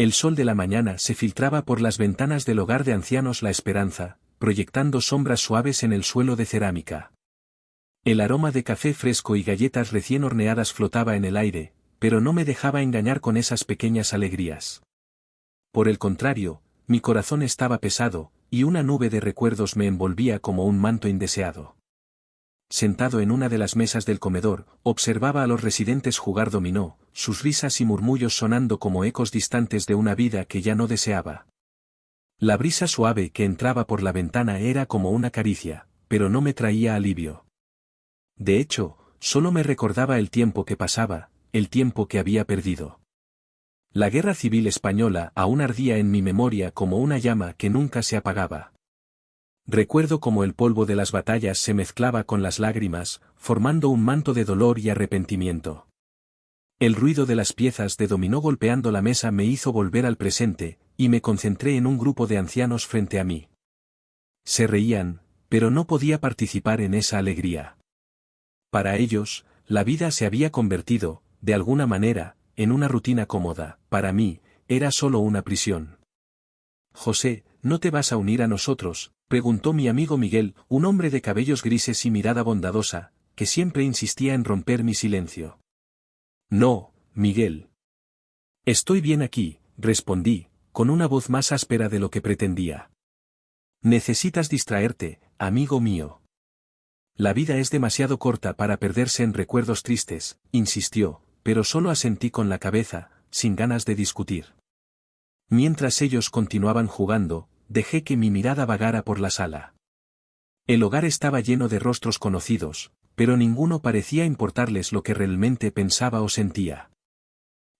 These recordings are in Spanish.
El sol de la mañana se filtraba por las ventanas del hogar de ancianos La Esperanza, proyectando sombras suaves en el suelo de cerámica. El aroma de café fresco y galletas recién horneadas flotaba en el aire, pero no me dejaba engañar con esas pequeñas alegrías. Por el contrario, mi corazón estaba pesado, y una nube de recuerdos me envolvía como un manto indeseado. Sentado en una de las mesas del comedor, observaba a los residentes jugar dominó, sus risas y murmullos sonando como ecos distantes de una vida que ya no deseaba. La brisa suave que entraba por la ventana era como una caricia, pero no me traía alivio. De hecho, solo me recordaba el tiempo que pasaba, el tiempo que había perdido. La Guerra Civil Española aún ardía en mi memoria como una llama que nunca se apagaba. Recuerdo cómo el polvo de las batallas se mezclaba con las lágrimas, formando un manto de dolor y arrepentimiento. El ruido de las piezas de dominó golpeando la mesa me hizo volver al presente, y me concentré en un grupo de ancianos frente a mí. Se reían, pero no podía participar en esa alegría. Para ellos, la vida se había convertido, de alguna manera, en una rutina cómoda. Para mí, era solo una prisión. «José, ¿no te vas a unir a nosotros?», preguntó mi amigo Miguel, un hombre de cabellos grises y mirada bondadosa, que siempre insistía en romper mi silencio. «No, Miguel. Estoy bien aquí», respondí, con una voz más áspera de lo que pretendía. «Necesitas distraerte, amigo mío. La vida es demasiado corta para perderse en recuerdos tristes», insistió, pero solo asentí con la cabeza, sin ganas de discutir. Mientras ellos continuaban jugando, dejé que mi mirada vagara por la sala. El hogar estaba lleno de rostros conocidos, pero ninguno parecía importarles lo que realmente pensaba o sentía.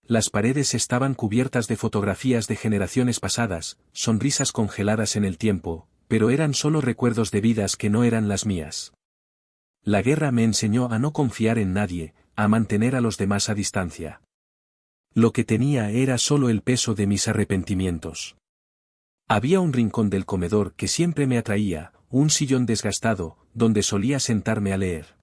Las paredes estaban cubiertas de fotografías de generaciones pasadas, sonrisas congeladas en el tiempo, pero eran solo recuerdos de vidas que no eran las mías. La guerra me enseñó a no confiar en nadie, a mantener a los demás a distancia. Lo que tenía era solo el peso de mis arrepentimientos. Había un rincón del comedor que siempre me atraía, un sillón desgastado, donde solía sentarme a leer.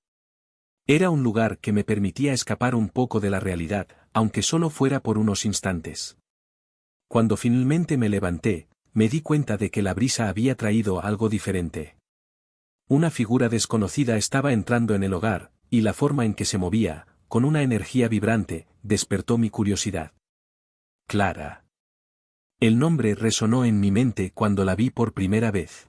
Era un lugar que me permitía escapar un poco de la realidad, aunque solo fuera por unos instantes. Cuando finalmente me levanté, me di cuenta de que la brisa había traído algo diferente. Una figura desconocida estaba entrando en el hogar, y la forma en que se movía, con una energía vibrante, despertó mi curiosidad. Clara. El nombre resonó en mi mente cuando la vi por primera vez.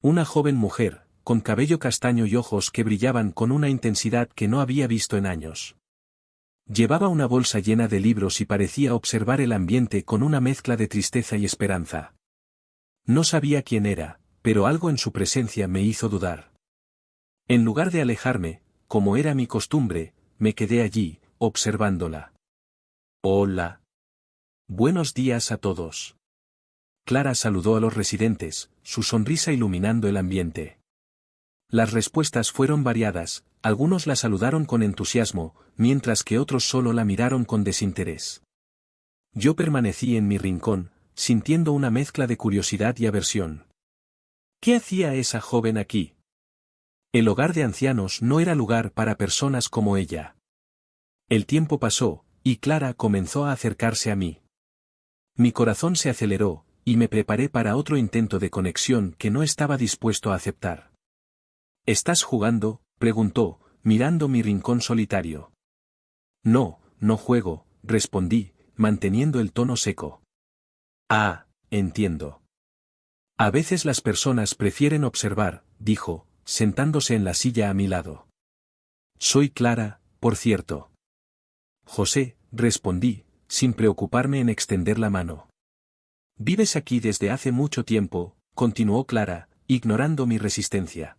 Una joven mujer, con cabello castaño y ojos que brillaban con una intensidad que no había visto en años. Llevaba una bolsa llena de libros y parecía observar el ambiente con una mezcla de tristeza y esperanza. No sabía quién era, pero algo en su presencia me hizo dudar. En lugar de alejarme, como era mi costumbre, me quedé allí, observándola. «Hola. Buenos días a todos». Clara saludó a los residentes, su sonrisa iluminando el ambiente. Las respuestas fueron variadas, algunos la saludaron con entusiasmo, mientras que otros solo la miraron con desinterés. Yo permanecí en mi rincón, sintiendo una mezcla de curiosidad y aversión. ¿Qué hacía esa joven aquí? El hogar de ancianos no era lugar para personas como ella. El tiempo pasó, y Clara comenzó a acercarse a mí. Mi corazón se aceleró, y me preparé para otro intento de conexión que no estaba dispuesto a aceptar. «¿Estás jugando?», preguntó, mirando mi rincón solitario. «No, no juego», respondí, manteniendo el tono seco. «Ah, entiendo. A veces las personas prefieren observar», dijo, sentándose en la silla a mi lado. «Soy Clara, por cierto». «José», respondí, sin preocuparme en extender la mano. «Vives aquí desde hace mucho tiempo», continuó Clara, ignorando mi resistencia.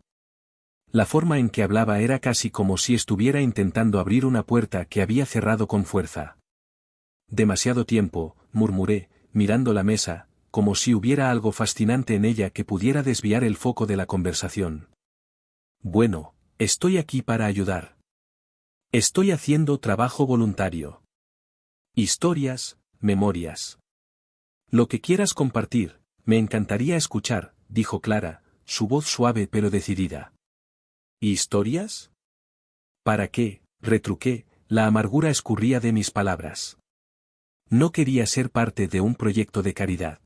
La forma en que hablaba era casi como si estuviera intentando abrir una puerta que había cerrado con fuerza. «Demasiado tiempo», murmuré, mirando la mesa, como si hubiera algo fascinante en ella que pudiera desviar el foco de la conversación. «Bueno, estoy aquí para ayudar. Estoy haciendo trabajo voluntario. Historias, memorias. Lo que quieras compartir, me encantaría escuchar», dijo Clara, su voz suave pero decidida. «¿Historias? ¿Para qué?», retruqué, la amargura escurría de mis palabras. No quería ser parte de un proyecto de caridad.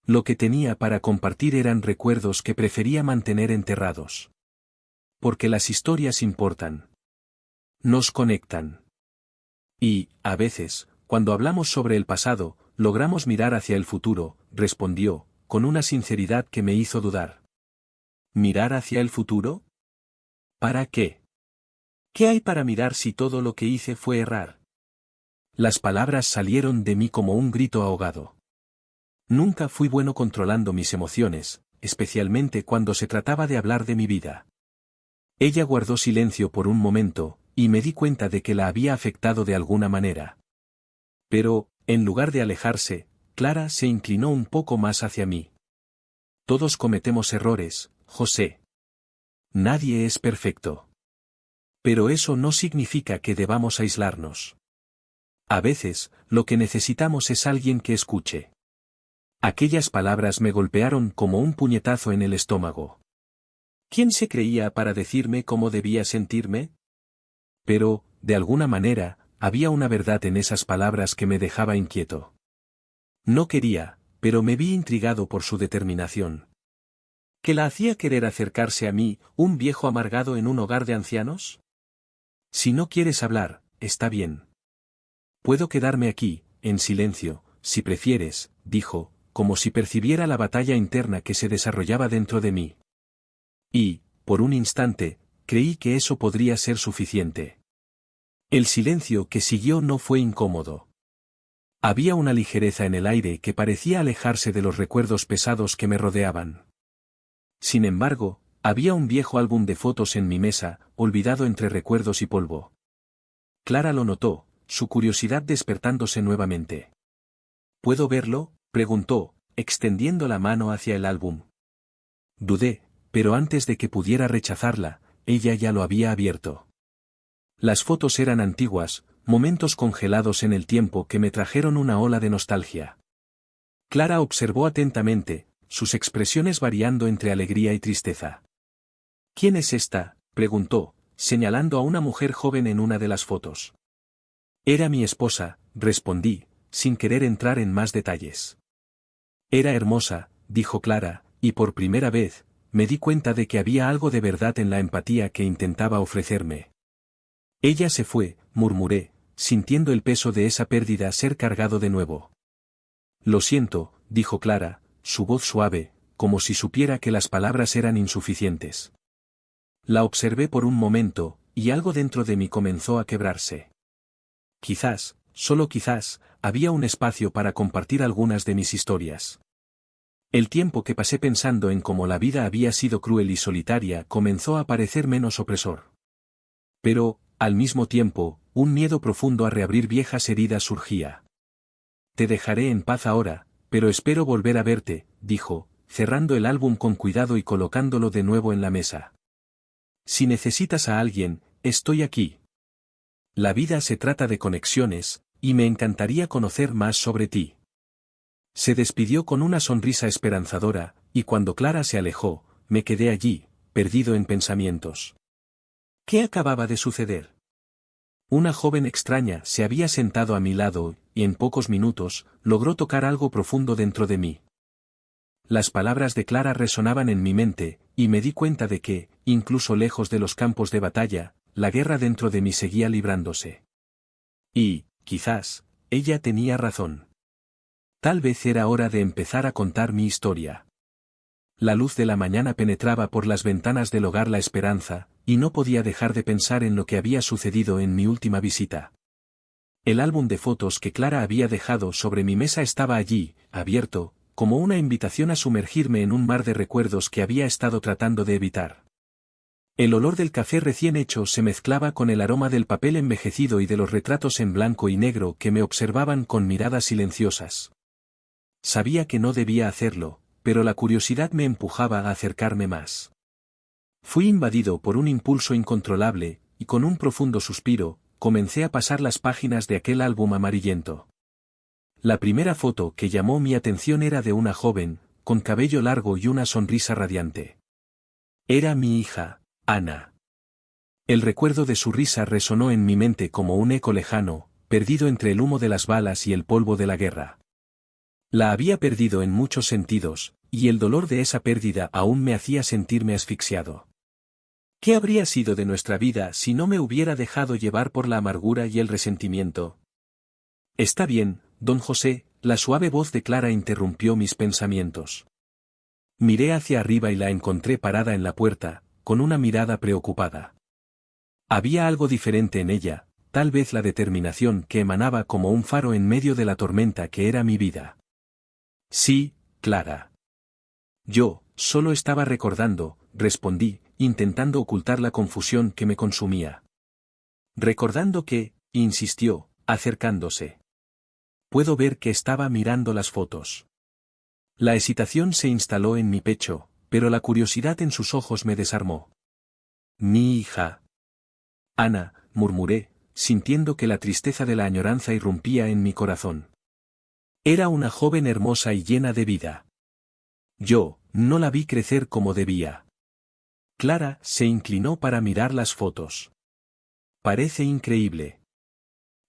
Lo que tenía para compartir eran recuerdos que prefería mantener enterrados. Porque las historias importan. Nos conectan. Y, a veces, cuando hablamos sobre el pasado, logramos mirar hacia el futuro, respondió, con una sinceridad que me hizo dudar. ¿Mirar hacia el futuro? ¿Para qué? ¿Qué hay para mirar si todo lo que hice fue errar? Las palabras salieron de mí como un grito ahogado. Nunca fui bueno controlando mis emociones, especialmente cuando se trataba de hablar de mi vida. Ella guardó silencio por un momento, y me di cuenta de que la había afectado de alguna manera. Pero, en lugar de alejarse, Clara se inclinó un poco más hacia mí. Todos cometemos errores, José. Nadie es perfecto. Pero eso no significa que debamos aislarnos. A veces, lo que necesitamos es alguien que escuche. Aquellas palabras me golpearon como un puñetazo en el estómago. ¿Quién se creía para decirme cómo debía sentirme? Pero, de alguna manera, había una verdad en esas palabras que me dejaba inquieto. No quería, pero me vi intrigado por su determinación. ¿Qué la hacía querer acercarse a mí, un viejo amargado en un hogar de ancianos? Si no quieres hablar, está bien. Puedo quedarme aquí, en silencio, si prefieres, dijo, como si percibiera la batalla interna que se desarrollaba dentro de mí. Y, por un instante, creí que eso podría ser suficiente. El silencio que siguió no fue incómodo. Había una ligereza en el aire que parecía alejarse de los recuerdos pesados que me rodeaban. Sin embargo, había un viejo álbum de fotos en mi mesa, olvidado entre recuerdos y polvo. Clara lo notó, su curiosidad despertándose nuevamente. ¿Puedo verlo?, preguntó, extendiendo la mano hacia el álbum. Dudé, pero antes de que pudiera rechazarla, ella ya lo había abierto. Las fotos eran antiguas, momentos congelados en el tiempo que me trajeron una ola de nostalgia. Clara observó atentamente, sus expresiones variando entre alegría y tristeza. ¿Quién es esta?, preguntó, señalando a una mujer joven en una de las fotos. Era mi esposa, respondí, sin querer entrar en más detalles. Era hermosa, dijo Clara, y por primera vez, me di cuenta de que había algo de verdad en la empatía que intentaba ofrecerme. Ella se fue, murmuré, sintiendo el peso de esa pérdida ser cargado de nuevo. Lo siento, dijo Clara, su voz suave, como si supiera que las palabras eran insuficientes. La observé por un momento, y algo dentro de mí comenzó a quebrarse. Quizás, solo quizás, había un espacio para compartir algunas de mis historias. El tiempo que pasé pensando en cómo la vida había sido cruel y solitaria comenzó a parecer menos opresor. Pero, al mismo tiempo, un miedo profundo a reabrir viejas heridas surgía. Te dejaré en paz ahora, pero espero volver a verte, dijo, cerrando el álbum con cuidado y colocándolo de nuevo en la mesa. Si necesitas a alguien, estoy aquí. La vida se trata de conexiones, y me encantaría conocer más sobre ti. Se despidió con una sonrisa esperanzadora, y cuando Clara se alejó, me quedé allí, perdido en pensamientos. ¿Qué acababa de suceder? Una joven extraña se había sentado a mi lado, y en pocos minutos, logró tocar algo profundo dentro de mí. Las palabras de Clara resonaban en mi mente, y me di cuenta de que, incluso lejos de los campos de batalla, la guerra dentro de mí seguía librándose. Y, quizás, ella tenía razón. Tal vez era hora de empezar a contar mi historia. La luz de la mañana penetraba por las ventanas del hogar La Esperanza, y no podía dejar de pensar en lo que había sucedido en mi última visita. El álbum de fotos que Clara había dejado sobre mi mesa estaba allí, abierto, como una invitación a sumergirme en un mar de recuerdos que había estado tratando de evitar. El olor del café recién hecho se mezclaba con el aroma del papel envejecido y de los retratos en blanco y negro que me observaban con miradas silenciosas. Sabía que no debía hacerlo, pero la curiosidad me empujaba a acercarme más. Fui invadido por un impulso incontrolable, y con un profundo suspiro, comencé a pasar las páginas de aquel álbum amarillento. La primera foto que llamó mi atención era de una joven, con cabello largo y una sonrisa radiante. Era mi hija, Ana. El recuerdo de su risa resonó en mi mente como un eco lejano, perdido entre el humo de las balas y el polvo de la guerra. La había perdido en muchos sentidos, y el dolor de esa pérdida aún me hacía sentirme asfixiado. ¿Qué habría sido de nuestra vida si no me hubiera dejado llevar por la amargura y el resentimiento? Está bien, don José, la suave voz de Clara interrumpió mis pensamientos. Miré hacia arriba y la encontré parada en la puerta, con una mirada preocupada. Había algo diferente en ella, tal vez la determinación que emanaba como un faro en medio de la tormenta que era mi vida. Sí, Clara. Yo, solo estaba recordando, respondí, intentando ocultar la confusión que me consumía. Recordando que, insistió, acercándose. Puedo ver que estaba mirando las fotos. La excitación se instaló en mi pecho, pero la curiosidad en sus ojos me desarmó. Mi hija. Ana, murmuré, sintiendo que la tristeza de la añoranza irrumpía en mi corazón. Era una joven hermosa y llena de vida. Yo, no la vi crecer como debía. Clara se inclinó para mirar las fotos. Parece increíble.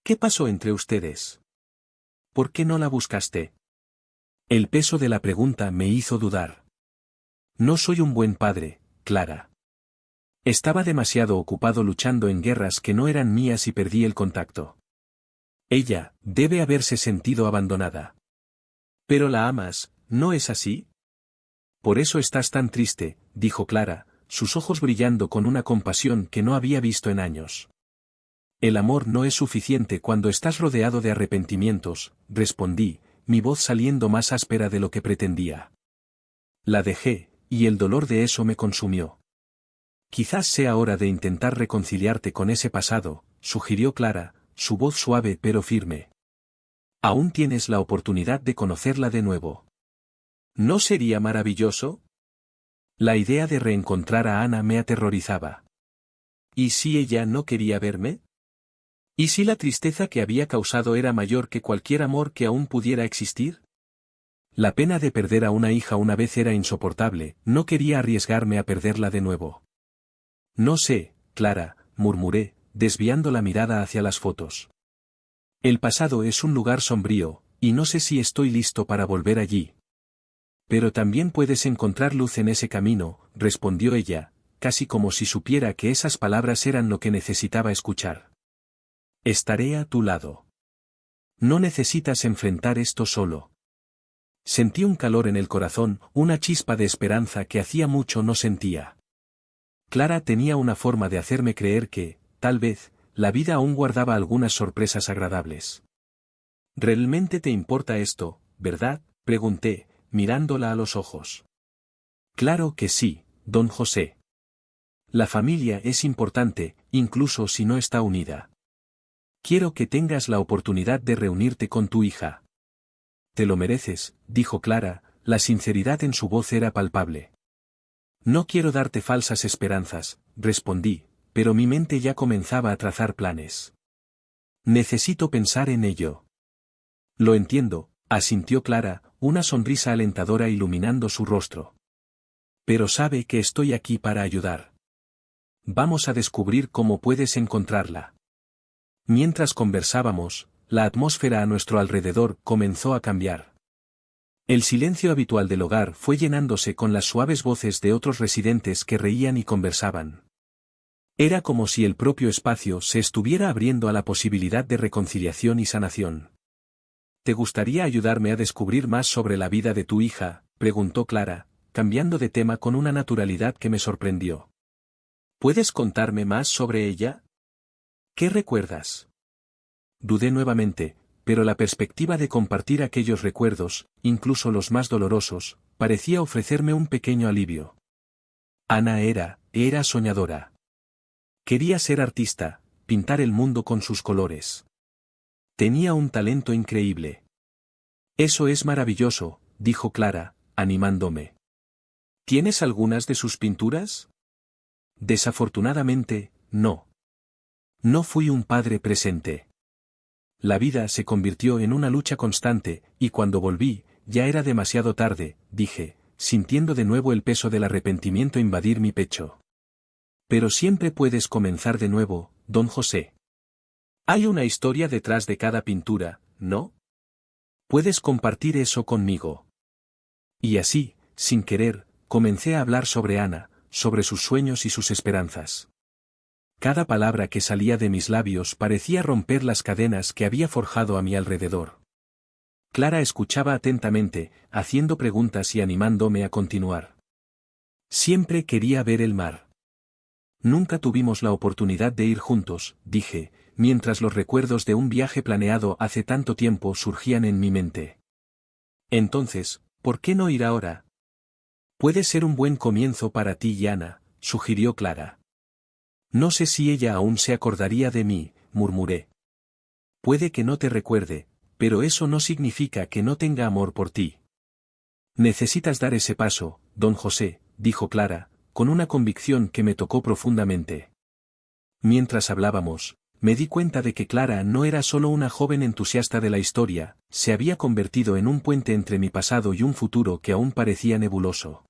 ¿Qué pasó entre ustedes? ¿Por qué no la buscaste? El peso de la pregunta me hizo dudar. No soy un buen padre, Clara. Estaba demasiado ocupado luchando en guerras que no eran mías y perdí el contacto. Ella debe haberse sentido abandonada. Pero la amas, ¿no es así? Por eso estás tan triste, dijo Clara, sus ojos brillando con una compasión que no había visto en años. El amor no es suficiente cuando estás rodeado de arrepentimientos, respondí, mi voz saliendo más áspera de lo que pretendía. La dejé, y el dolor de eso me consumió. Quizás sea hora de intentar reconciliarte con ese pasado, sugirió Clara, su voz suave pero firme. Aún tienes la oportunidad de conocerla de nuevo. ¿No sería maravilloso? La idea de reencontrar a Ana me aterrorizaba. ¿Y si ella no quería verme? ¿Y si la tristeza que había causado era mayor que cualquier amor que aún pudiera existir? La pena de perder a una hija una vez era insoportable, no quería arriesgarme a perderla de nuevo. No sé, Clara, murmuré, desviando la mirada hacia las fotos. El pasado es un lugar sombrío, y no sé si estoy listo para volver allí. Pero también puedes encontrar luz en ese camino, respondió ella, casi como si supiera que esas palabras eran lo que necesitaba escuchar. Estaré a tu lado. No necesitas enfrentar esto solo. Sentí un calor en el corazón, una chispa de esperanza que hacía mucho no sentía. Clara tenía una forma de hacerme creer que, tal vez, la vida aún guardaba algunas sorpresas agradables. ¿Realmente te importa esto, verdad?, pregunté, mirándola a los ojos. Claro que sí, don José. La familia es importante, incluso si no está unida. Quiero que tengas la oportunidad de reunirte con tu hija. Te lo mereces, dijo Clara, la sinceridad en su voz era palpable. No quiero darte falsas esperanzas, respondí, pero mi mente ya comenzaba a trazar planes. Necesito pensar en ello. Lo entiendo, asintió Clara, una sonrisa alentadora iluminando su rostro. Pero sabe que estoy aquí para ayudar. Vamos a descubrir cómo puedes encontrarla. Mientras conversábamos, la atmósfera a nuestro alrededor comenzó a cambiar. El silencio habitual del hogar fue llenándose con las suaves voces de otros residentes que reían y conversaban. Era como si el propio espacio se estuviera abriendo a la posibilidad de reconciliación y sanación. ¿Te gustaría ayudarme a descubrir más sobre la vida de tu hija?, preguntó Clara, cambiando de tema con una naturalidad que me sorprendió. ¿Puedes contarme más sobre ella? ¿Qué recuerdas? Dudé nuevamente, pero la perspectiva de compartir aquellos recuerdos, incluso los más dolorosos, parecía ofrecerme un pequeño alivio. Ana era soñadora. Quería ser artista, pintar el mundo con sus colores. Tenía un talento increíble. Eso es maravilloso, dijo Clara, animándome. ¿Tienes algunas de sus pinturas? Desafortunadamente, no. No fui un padre presente. La vida se convirtió en una lucha constante, y cuando volví, ya era demasiado tarde, dije, sintiendo de nuevo el peso del arrepentimiento invadir mi pecho. Pero siempre puedes comenzar de nuevo, don José. Hay una historia detrás de cada pintura, ¿no? Puedes compartir eso conmigo. Y así, sin querer, comencé a hablar sobre Ana, sobre sus sueños y sus esperanzas. Cada palabra que salía de mis labios parecía romper las cadenas que había forjado a mi alrededor. Clara escuchaba atentamente, haciendo preguntas y animándome a continuar. Siempre quería ver el mar. Nunca tuvimos la oportunidad de ir juntos, dije, mientras los recuerdos de un viaje planeado hace tanto tiempo surgían en mi mente. Entonces, ¿por qué no ir ahora? Puede ser un buen comienzo para ti y Ana, sugirió Clara. No sé si ella aún se acordaría de mí, murmuré. Puede que no te recuerde, pero eso no significa que no tenga amor por ti. Necesitas dar ese paso, don José, dijo Clara, con una convicción que me tocó profundamente. Mientras hablábamos, me di cuenta de que Clara no era solo una joven entusiasta de la historia, se había convertido en un puente entre mi pasado y un futuro que aún parecía nebuloso.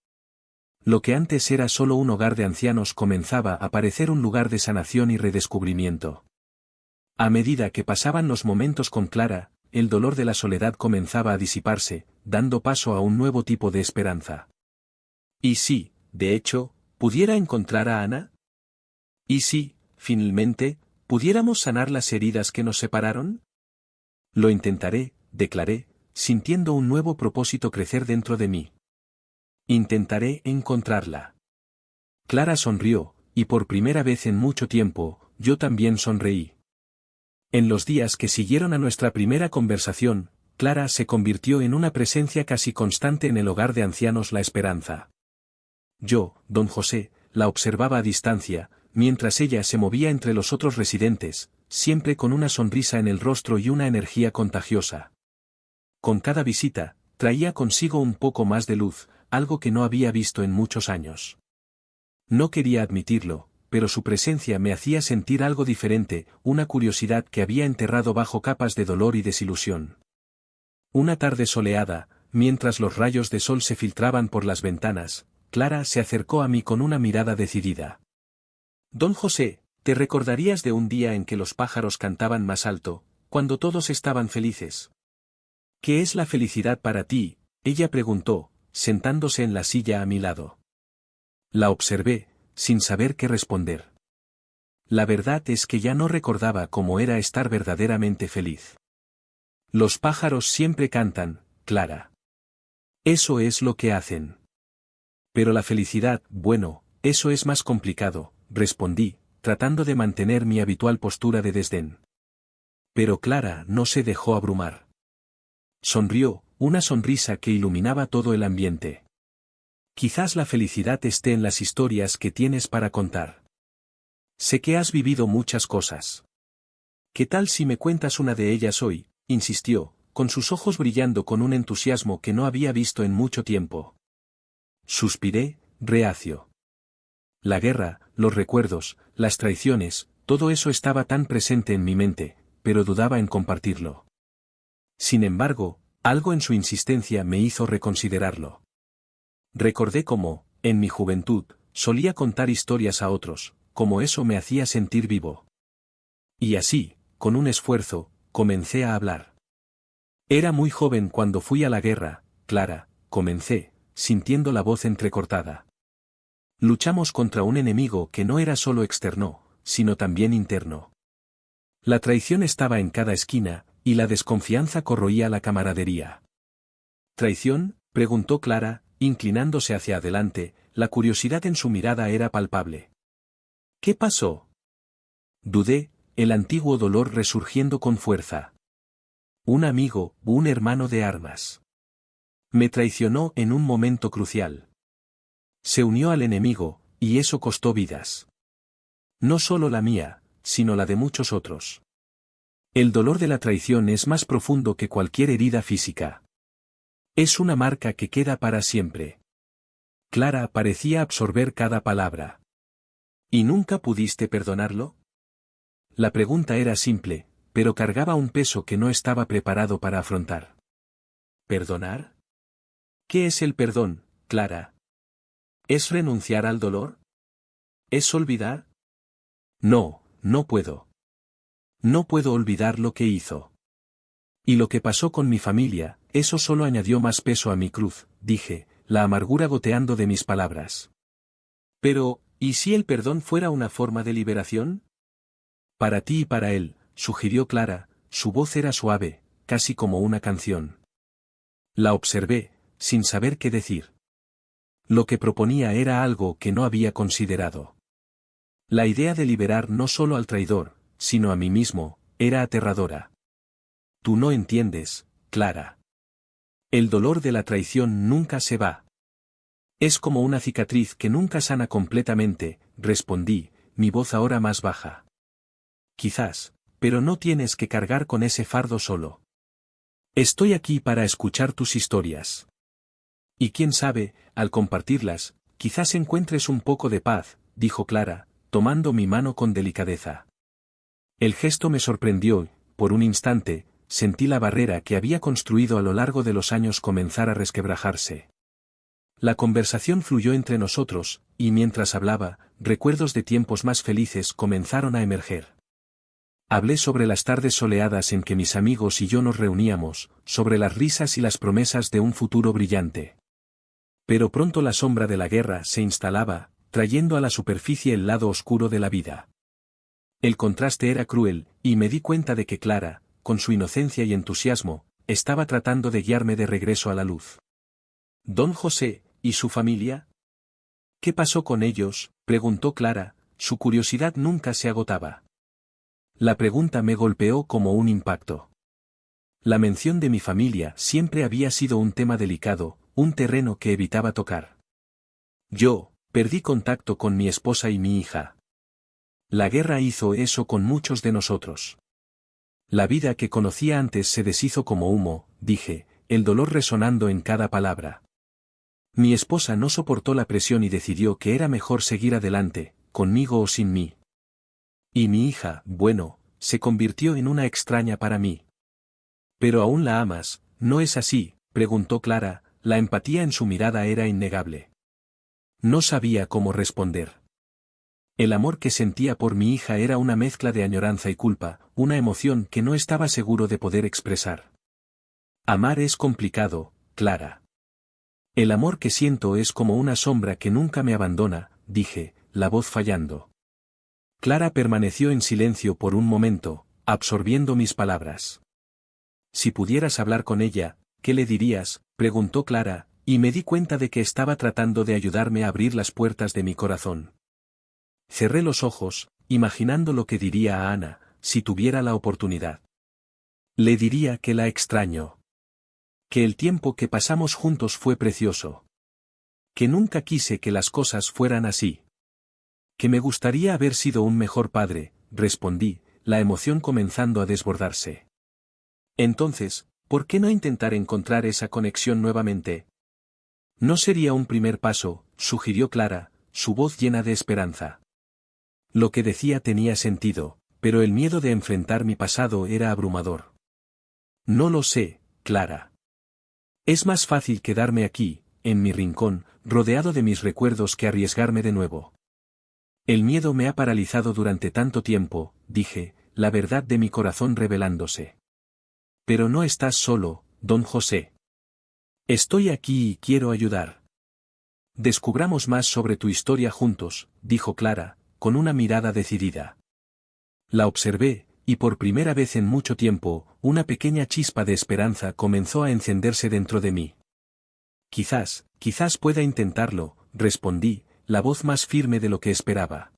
Lo que antes era solo un hogar de ancianos comenzaba a parecer un lugar de sanación y redescubrimiento. A medida que pasaban los momentos con Clara, el dolor de la soledad comenzaba a disiparse, dando paso a un nuevo tipo de esperanza. ¿Y si, de hecho, pudiera encontrar a Ana? ¿Y si, finalmente, pudiéramos sanar las heridas que nos separaron? Lo intentaré, declaré, sintiendo un nuevo propósito crecer dentro de mí. Intentaré encontrarla. Clara sonrió, y por primera vez en mucho tiempo, yo también sonreí. En los días que siguieron a nuestra primera conversación, Clara se convirtió en una presencia casi constante en el hogar de ancianos La Esperanza. Yo, don José, la observaba a distancia, mientras ella se movía entre los otros residentes, siempre con una sonrisa en el rostro y una energía contagiosa. Con cada visita, traía consigo un poco más de luz, algo que no había visto en muchos años. No quería admitirlo, pero su presencia me hacía sentir algo diferente, una curiosidad que había enterrado bajo capas de dolor y desilusión. Una tarde soleada, mientras los rayos de sol se filtraban por las ventanas, Clara se acercó a mí con una mirada decidida. Don José, ¿te recordarías de un día en que los pájaros cantaban más alto, cuando todos estaban felices? ¿Qué es la felicidad para ti? Ella preguntó, sentándose en la silla a mi lado. La observé, sin saber qué responder. La verdad es que ya no recordaba cómo era estar verdaderamente feliz. Los pájaros siempre cantan, Clara. Eso es lo que hacen. Pero la felicidad, bueno, eso es más complicado, respondí, tratando de mantener mi habitual postura de desdén. Pero Clara no se dejó abrumar. Sonrió, una sonrisa que iluminaba todo el ambiente. Quizás la felicidad esté en las historias que tienes para contar. Sé que has vivido muchas cosas. ¿Qué tal si me cuentas una de ellas hoy? Insistió, con sus ojos brillando con un entusiasmo que no había visto en mucho tiempo. Suspiré, reacio. La guerra, los recuerdos, las traiciones, todo eso estaba tan presente en mi mente, pero dudaba en compartirlo. Sin embargo, algo en su insistencia me hizo reconsiderarlo. Recordé cómo, en mi juventud, solía contar historias a otros, como eso me hacía sentir vivo. Y así, con un esfuerzo, comencé a hablar. Era muy joven cuando fui a la guerra, Clara, comencé, sintiendo la voz entrecortada. Luchamos contra un enemigo que no era solo externo, sino también interno. La traición estaba en cada esquina, y la desconfianza corroía la camaradería. ¿Traición?, preguntó Clara, inclinándose hacia adelante, la curiosidad en su mirada era palpable. ¿Qué pasó? Dudé, el antiguo dolor resurgiendo con fuerza. Un amigo, un hermano de armas. Me traicionó en un momento crucial. Se unió al enemigo, y eso costó vidas. No solo la mía, sino la de muchos otros. El dolor de la traición es más profundo que cualquier herida física. Es una marca que queda para siempre. Clara parecía absorber cada palabra. ¿Y nunca pudiste perdonarlo? La pregunta era simple, pero cargaba un peso que no estaba preparado para afrontar. ¿Perdonar? ¿Qué es el perdón, Clara? ¿Es renunciar al dolor? ¿Es olvidar? No, no puedo. No puedo olvidar lo que hizo. Y lo que pasó con mi familia, eso solo añadió más peso a mi cruz, dije, la amargura goteando de mis palabras. Pero, ¿y si el perdón fuera una forma de liberación? Para ti y para él, sugirió Clara, su voz era suave, casi como una canción. La observé, sin saber qué decir. Lo que proponía era algo que no había considerado. La idea de liberar no solo al traidor, sino a mí mismo, era aterradora. Tú no entiendes, Clara. El dolor de la traición nunca se va. Es como una cicatriz que nunca sana completamente, respondí, mi voz ahora más baja. Quizás, pero no tienes que cargar con ese fardo solo. Estoy aquí para escuchar tus historias. Y quién sabe, al compartirlas, quizás encuentres un poco de paz, dijo Clara, tomando mi mano con delicadeza. El gesto me sorprendió, por un instante, sentí la barrera que había construido a lo largo de los años comenzar a resquebrajarse. La conversación fluyó entre nosotros, y mientras hablaba, recuerdos de tiempos más felices comenzaron a emerger. Hablé sobre las tardes soleadas en que mis amigos y yo nos reuníamos, sobre las risas y las promesas de un futuro brillante. Pero pronto la sombra de la guerra se instalaba, trayendo a la superficie el lado oscuro de la vida. El contraste era cruel, y me di cuenta de que Clara, con su inocencia y entusiasmo, estaba tratando de guiarme de regreso a la luz. ¿Don José, y su familia? ¿Qué pasó con ellos?, preguntó Clara, su curiosidad nunca se agotaba. La pregunta me golpeó como un impacto. La mención de mi familia siempre había sido un tema delicado, un terreno que evitaba tocar. Yo, perdí contacto con mi esposa y mi hija. La guerra hizo eso con muchos de nosotros. La vida que conocía antes se deshizo como humo, dije, el dolor resonando en cada palabra. Mi esposa no soportó la presión y decidió que era mejor seguir adelante, conmigo o sin mí. Y mi hija, bueno, se convirtió en una extraña para mí. ¿Pero aún la amas, no es así?, preguntó Clara, la empatía en su mirada era innegable. No sabía cómo responder. El amor que sentía por mi hija era una mezcla de añoranza y culpa, una emoción que no estaba seguro de poder expresar. Amar es complicado, Clara. El amor que siento es como una sombra que nunca me abandona, dije, la voz fallando. Clara permaneció en silencio por un momento, absorbiendo mis palabras. Si pudieras hablar con ella, ¿qué le dirías?, preguntó Clara, y me di cuenta de que estaba tratando de ayudarme a abrir las puertas de mi corazón. Cerré los ojos, imaginando lo que diría a Ana, si tuviera la oportunidad. Le diría que la extraño. Que el tiempo que pasamos juntos fue precioso. Que nunca quise que las cosas fueran así. Que me gustaría haber sido un mejor padre, respondí, la emoción comenzando a desbordarse. Entonces, ¿por qué no intentar encontrar esa conexión nuevamente? No sería un primer paso, sugirió Clara, su voz llena de esperanza. Lo que decía tenía sentido, pero el miedo de enfrentar mi pasado era abrumador. No lo sé, Clara. Es más fácil quedarme aquí, en mi rincón, rodeado de mis recuerdos que arriesgarme de nuevo. El miedo me ha paralizado durante tanto tiempo, dije, la verdad de mi corazón revelándose. Pero no estás solo, don José. Estoy aquí y quiero ayudar. Descubramos más sobre tu historia juntos, dijo Clara, con una mirada decidida. La observé, y por primera vez en mucho tiempo, una pequeña chispa de esperanza comenzó a encenderse dentro de mí. Quizás pueda intentarlo, respondí, la voz más firme de lo que esperaba.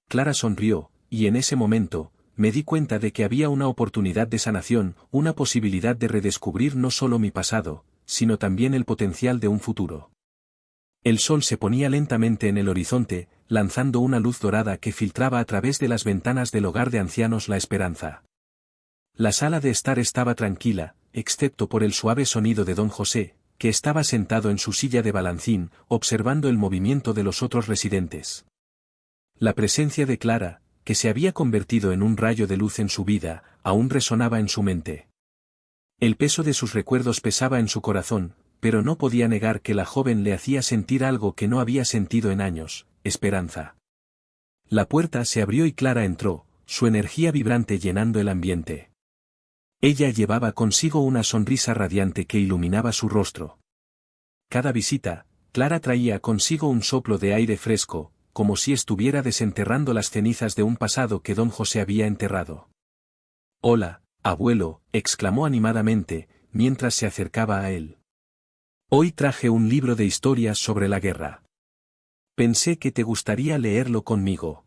Clara sonrió, y en ese momento, me di cuenta de que había una oportunidad de sanación, una posibilidad de redescubrir no solo mi pasado, sino también el potencial de un futuro. El sol se ponía lentamente en el horizonte, lanzando una luz dorada que filtraba a través de las ventanas del hogar de ancianos La Esperanza. La sala de estar estaba tranquila, excepto por el suave sonido de don José, que estaba sentado en su silla de balancín, observando el movimiento de los otros residentes. La presencia de Clara, que se había convertido en un rayo de luz en su vida, aún resonaba en su mente. El peso de sus recuerdos pesaba en su corazón, pero no podía negar que la joven le hacía sentir algo que no había sentido en años, esperanza. La puerta se abrió y Clara entró, su energía vibrante llenando el ambiente. Ella llevaba consigo una sonrisa radiante que iluminaba su rostro. Cada visita, Clara traía consigo un soplo de aire fresco, como si estuviera desenterrando las cenizas de un pasado que don José había enterrado. «Hola, abuelo», exclamó animadamente, mientras se acercaba a él. «Hoy traje un libro de historias sobre la guerra. Pensé que te gustaría leerlo conmigo».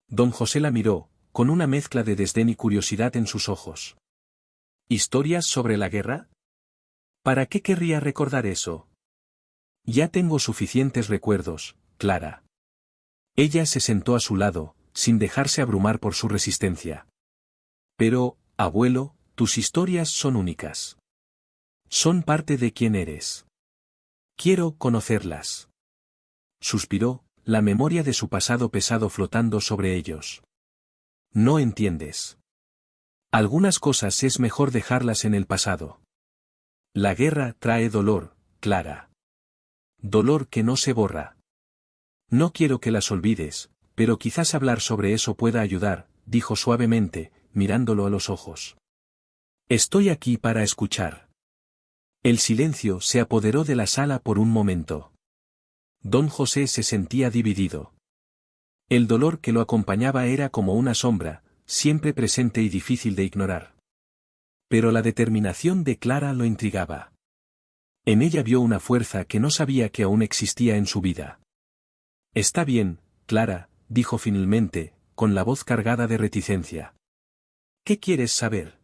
Don José la miró, con una mezcla de desdén y curiosidad en sus ojos. ¿Historias sobre la guerra? ¿Para qué querría recordar eso? Ya tengo suficientes recuerdos, Clara. Ella se sentó a su lado, sin dejarse abrumar por su resistencia. Pero, abuelo, tus historias son únicas. Son parte de quién eres. Quiero conocerlas. Suspiró, la memoria de su pasado pesado flotando sobre ellos. No entiendes. Algunas cosas es mejor dejarlas en el pasado. La guerra trae dolor, Clara. Dolor que no se borra. No quiero que las olvides, pero quizás hablar sobre eso pueda ayudar, dijo suavemente, mirándolo a los ojos. Estoy aquí para escuchar. El silencio se apoderó de la sala por un momento. Don José se sentía dividido. El dolor que lo acompañaba era como una sombra, siempre presente y difícil de ignorar. Pero la determinación de Clara lo intrigaba. En ella vio una fuerza que no sabía que aún existía en su vida. Está bien, Clara, dijo finalmente, con la voz cargada de reticencia. ¿Qué quieres saber?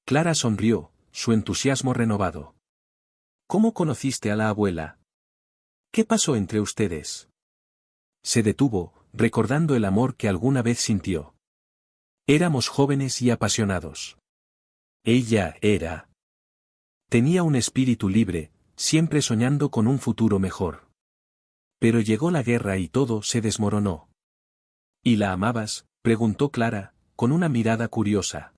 Clara sonrió, su entusiasmo renovado. ¿Cómo conociste a la abuela? ¿Qué pasó entre ustedes? Se detuvo, recordando el amor que alguna vez sintió. Éramos jóvenes y apasionados. Ella era. Tenía un espíritu libre, siempre soñando con un futuro mejor. Pero llegó la guerra y todo se desmoronó. ¿Y la amabas?, preguntó Clara, con una mirada curiosa.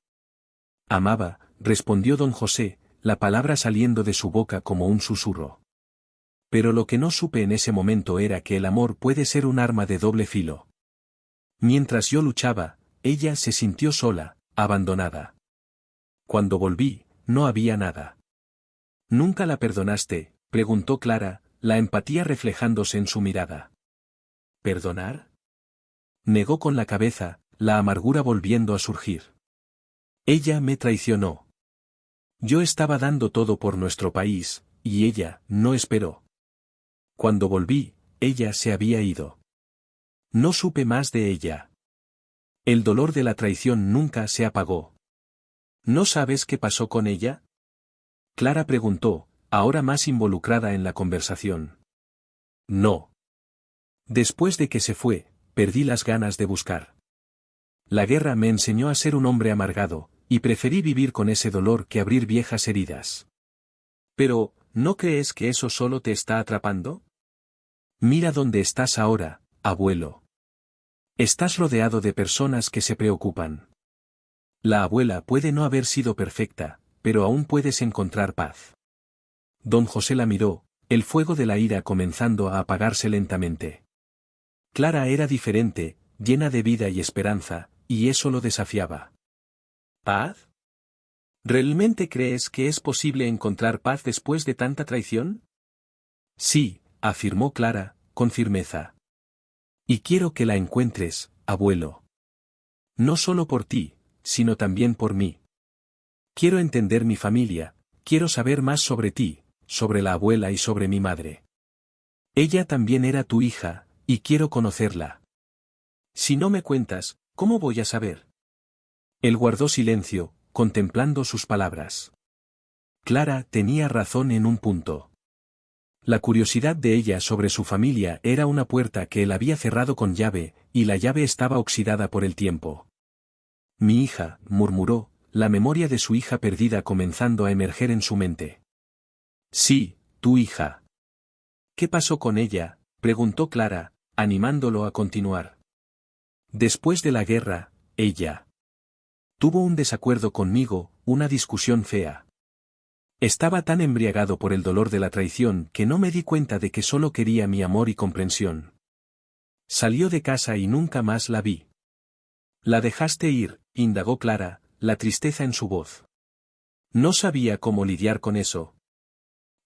Amaba, respondió don José, la palabra saliendo de su boca como un susurro. Pero lo que no supe en ese momento era que el amor puede ser un arma de doble filo. Mientras yo luchaba, ella se sintió sola, abandonada. Cuando volví, no había nada. ¿Nunca la perdonaste?, preguntó Clara, la empatía reflejándose en su mirada. ¿Perdonar? Negó con la cabeza, la amargura volviendo a surgir. Ella me traicionó. Yo estaba dando todo por nuestro país, y ella no esperó. Cuando volví, ella se había ido. No supe más de ella. El dolor de la traición nunca se apagó. ¿No sabes qué pasó con ella? Clara preguntó, ahora más involucrada en la conversación. No. Después de que se fue, perdí las ganas de buscar. La guerra me enseñó a ser un hombre amargado, y preferí vivir con ese dolor que abrir viejas heridas. Pero, ¿no crees que eso solo te está atrapando? Mira dónde estás ahora, abuelo. Estás rodeado de personas que se preocupan. La abuela puede no haber sido perfecta, pero aún puedes encontrar paz. Don José la miró, el fuego de la ira comenzando a apagarse lentamente. Clara era diferente, llena de vida y esperanza, y eso lo desafiaba. ¿Paz? ¿Realmente crees que es posible encontrar paz después de tanta traición? Sí, afirmó Clara, con firmeza. Y quiero que la encuentres, abuelo. No solo por ti, sino también por mí. Quiero entender mi familia, quiero saber más sobre ti, sobre la abuela y sobre mi madre. Ella también era tu hija, y quiero conocerla. Si no me cuentas, ¿cómo voy a saber? Él guardó silencio, contemplando sus palabras. Clara tenía razón en un punto. La curiosidad de ella sobre su familia era una puerta que él había cerrado con llave, y la llave estaba oxidada por el tiempo. Mi hija, murmuró, la memoria de su hija perdida comenzando a emerger en su mente. Sí, tu hija. ¿Qué pasó con ella?, preguntó Clara, animándolo a continuar. Después de la guerra, ella tuvo un desacuerdo conmigo, una discusión fea. Estaba tan embriagado por el dolor de la traición que no me di cuenta de que solo quería mi amor y comprensión. Salió de casa y nunca más la vi. La dejaste ir, indagó Clara, la tristeza en su voz. No sabía cómo lidiar con eso.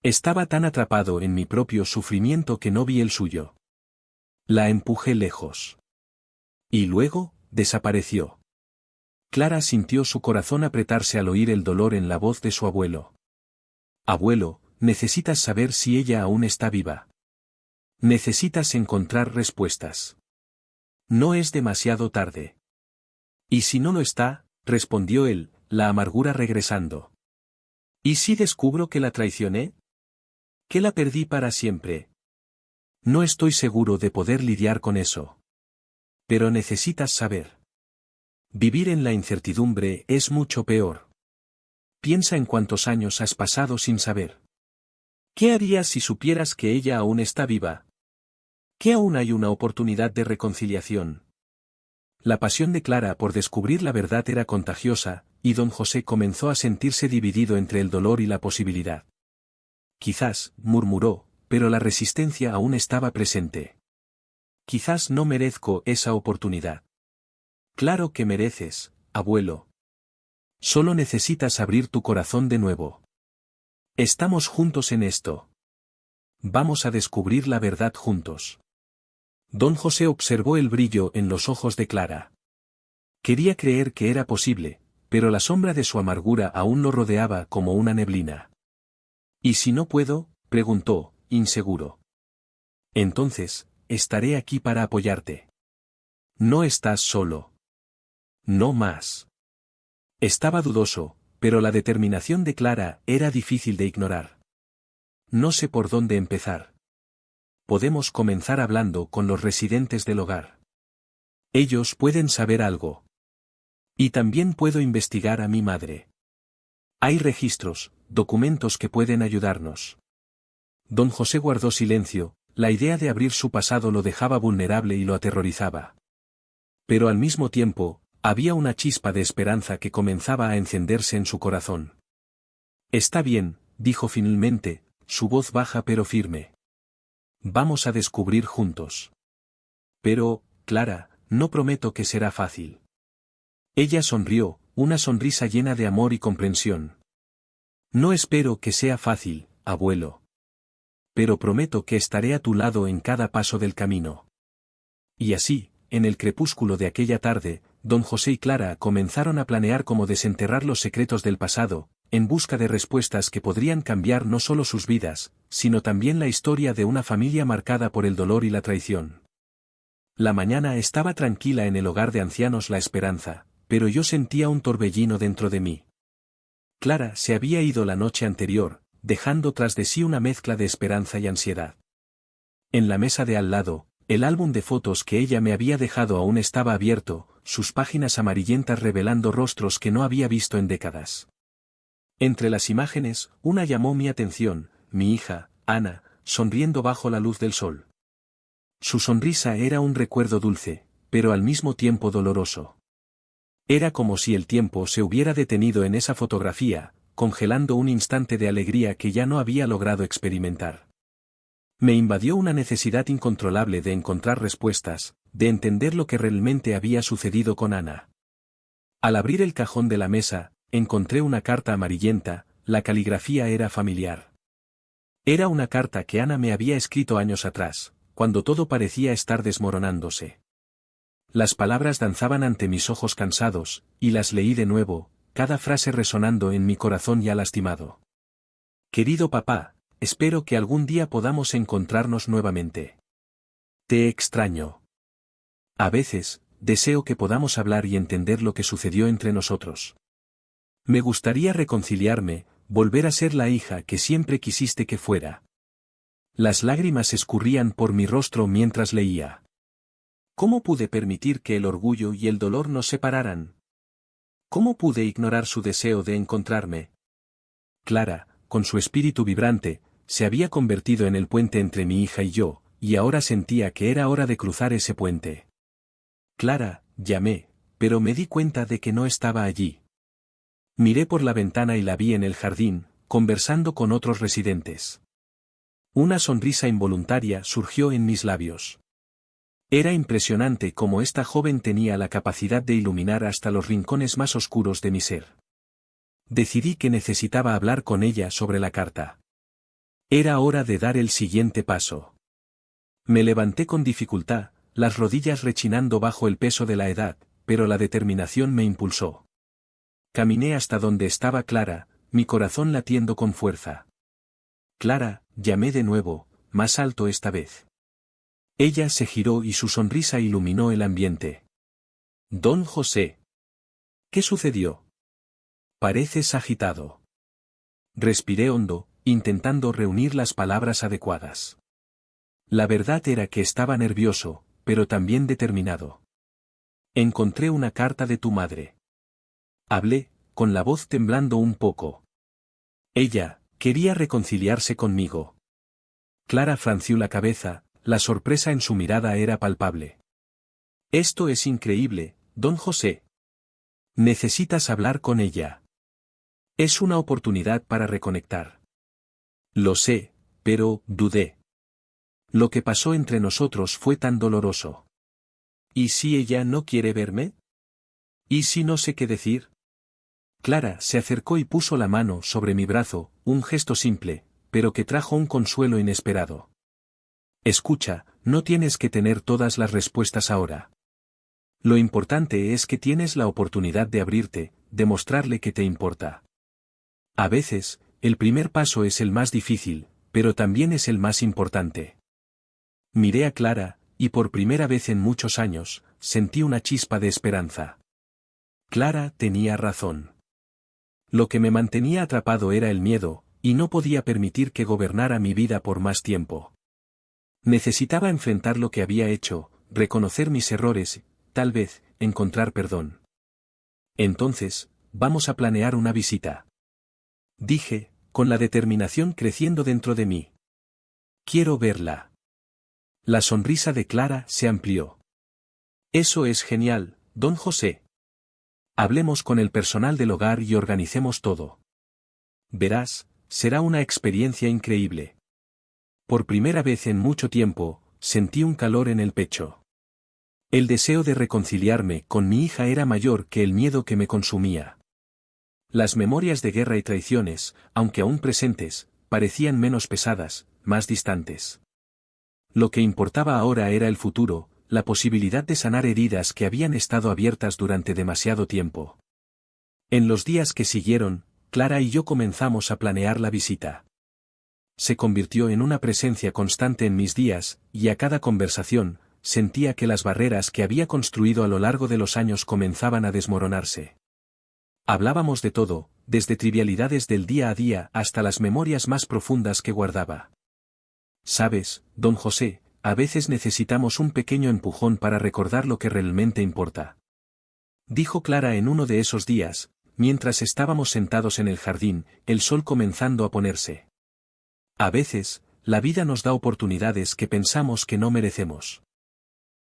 Estaba tan atrapado en mi propio sufrimiento que no vi el suyo. La empujé lejos. Y luego, desapareció. Clara sintió su corazón apretarse al oír el dolor en la voz de su abuelo. Abuelo, necesitas saber si ella aún está viva. Necesitas encontrar respuestas. No es demasiado tarde. ¿Y si no lo está?, respondió él, la amargura regresando. ¿Y si descubro que la traicioné? ¿Que la perdí para siempre? No estoy seguro de poder lidiar con eso. Pero necesitas saber. Vivir en la incertidumbre es mucho peor. Piensa en cuántos años has pasado sin saber. ¿Qué harías si supieras que ella aún está viva? ¿Que aún hay una oportunidad de reconciliación? La pasión de Clara por descubrir la verdad era contagiosa, y don José comenzó a sentirse dividido entre el dolor y la posibilidad. Quizás, murmuró, pero la resistencia aún estaba presente. Quizás no merezco esa oportunidad. Claro que mereces, abuelo. Solo necesitas abrir tu corazón de nuevo. Estamos juntos en esto. Vamos a descubrir la verdad juntos. Don José observó el brillo en los ojos de Clara. Quería creer que era posible, pero la sombra de su amargura aún lo rodeaba como una neblina. ¿Y si no puedo?, preguntó, inseguro. Entonces, estaré aquí para apoyarte. No estás solo. No más. Estaba dudoso, pero la determinación de Clara era difícil de ignorar. No sé por dónde empezar. Podemos comenzar hablando con los residentes del hogar. Ellos pueden saber algo. Y también puedo investigar a mi madre. Hay registros, documentos que pueden ayudarnos. Don José guardó silencio, la idea de abrir su pasado lo dejaba vulnerable y lo aterrorizaba. Pero al mismo tiempo, había una chispa de esperanza que comenzaba a encenderse en su corazón. Está bien, dijo finalmente, su voz baja pero firme. Vamos a descubrir juntos. Pero, Clara, no prometo que será fácil. Ella sonrió, una sonrisa llena de amor y comprensión. No espero que sea fácil, abuelo. Pero prometo que estaré a tu lado en cada paso del camino. Y así, en el crepúsculo de aquella tarde, don José y Clara comenzaron a planear cómo desenterrar los secretos del pasado, en busca de respuestas que podrían cambiar no solo sus vidas, sino también la historia de una familia marcada por el dolor y la traición. La mañana estaba tranquila en el hogar de ancianos La Esperanza, pero yo sentía un torbellino dentro de mí. Clara se había ido la noche anterior, dejando tras de sí una mezcla de esperanza y ansiedad. En la mesa de al lado, el álbum de fotos que ella me había dejado aún estaba abierto, sus páginas amarillentas revelando rostros que no había visto en décadas. Entre las imágenes, una llamó mi atención, mi hija, Ana, sonriendo bajo la luz del sol. Su sonrisa era un recuerdo dulce, pero al mismo tiempo doloroso. Era como si el tiempo se hubiera detenido en esa fotografía, congelando un instante de alegría que ya no había logrado experimentar. Me invadió una necesidad incontrolable de encontrar respuestas, de entender lo que realmente había sucedido con Ana. Al abrir el cajón de la mesa, encontré una carta amarillenta, la caligrafía era familiar. Era una carta que Ana me había escrito años atrás, cuando todo parecía estar desmoronándose. Las palabras danzaban ante mis ojos cansados, y las leí de nuevo, cada frase resonando en mi corazón ya lastimado. Querido papá, espero que algún día podamos encontrarnos nuevamente. Te extraño. A veces, deseo que podamos hablar y entender lo que sucedió entre nosotros. Me gustaría reconciliarme, volver a ser la hija que siempre quisiste que fuera. Las lágrimas escurrían por mi rostro mientras leía. ¿Cómo pude permitir que el orgullo y el dolor nos separaran? ¿Cómo pude ignorar su deseo de encontrarme? Clara, con su espíritu vibrante, se había convertido en el puente entre mi hija y yo, y ahora sentía que era hora de cruzar ese puente. Clara, llamé, pero me di cuenta de que no estaba allí. Miré por la ventana y la vi en el jardín, conversando con otros residentes. Una sonrisa involuntaria surgió en mis labios. Era impresionante cómo esta joven tenía la capacidad de iluminar hasta los rincones más oscuros de mi ser. Decidí que necesitaba hablar con ella sobre la carta. Era hora de dar el siguiente paso. Me levanté con dificultad, las rodillas rechinando bajo el peso de la edad, pero la determinación me impulsó. Caminé hasta donde estaba Clara, mi corazón latiendo con fuerza. Clara, llamé de nuevo, más alto esta vez. Ella se giró y su sonrisa iluminó el ambiente. Don José. ¿Qué sucedió? Pareces agitado. Respiré hondo, intentando reunir las palabras adecuadas. La verdad era que estaba nervioso, pero también determinado. Encontré una carta de tu madre. Hablé, con la voz temblando un poco. Ella, quería reconciliarse conmigo. Clara franció la cabeza, la sorpresa en su mirada era palpable. Esto es increíble, don José. Necesitas hablar con ella. Es una oportunidad para reconectar. Lo sé, pero dudé. Lo que pasó entre nosotros fue tan doloroso. ¿Y si ella no quiere verme? ¿Y si no sé qué decir? Clara se acercó y puso la mano sobre mi brazo, un gesto simple, pero que trajo un consuelo inesperado. Escucha, no tienes que tener todas las respuestas ahora. Lo importante es que tienes la oportunidad de abrirte, de mostrarle que te importa. A veces, el primer paso es el más difícil, pero también es el más importante. Miré a Clara, y por primera vez en muchos años, sentí una chispa de esperanza. Clara tenía razón. Lo que me mantenía atrapado era el miedo, y no podía permitir que gobernara mi vida por más tiempo. Necesitaba enfrentar lo que había hecho, reconocer mis errores, tal vez, encontrar perdón. Entonces, vamos a planear una visita. Dije, con la determinación creciendo dentro de mí. Quiero verla. La sonrisa de Clara se amplió. Eso es genial, don José. Hablemos con el personal del hogar y organicemos todo. Verás, será una experiencia increíble. Por primera vez en mucho tiempo, sentí un calor en el pecho. El deseo de reconciliarme con mi hija era mayor que el miedo que me consumía. Las memorias de guerra y traiciones, aunque aún presentes, parecían menos pesadas, más distantes. Lo que importaba ahora era el futuro, la posibilidad de sanar heridas que habían estado abiertas durante demasiado tiempo. En los días que siguieron, Clara y yo comenzamos a planear la visita. Se convirtió en una presencia constante en mis días, y a cada conversación, sentía que las barreras que había construido a lo largo de los años comenzaban a desmoronarse. Hablábamos de todo, desde trivialidades del día a día hasta las memorias más profundas que guardaba. Sabes, don José, a veces necesitamos un pequeño empujón para recordar lo que realmente importa. Dijo Clara en uno de esos días, mientras estábamos sentados en el jardín, el sol comenzando a ponerse. A veces, la vida nos da oportunidades que pensamos que no merecemos.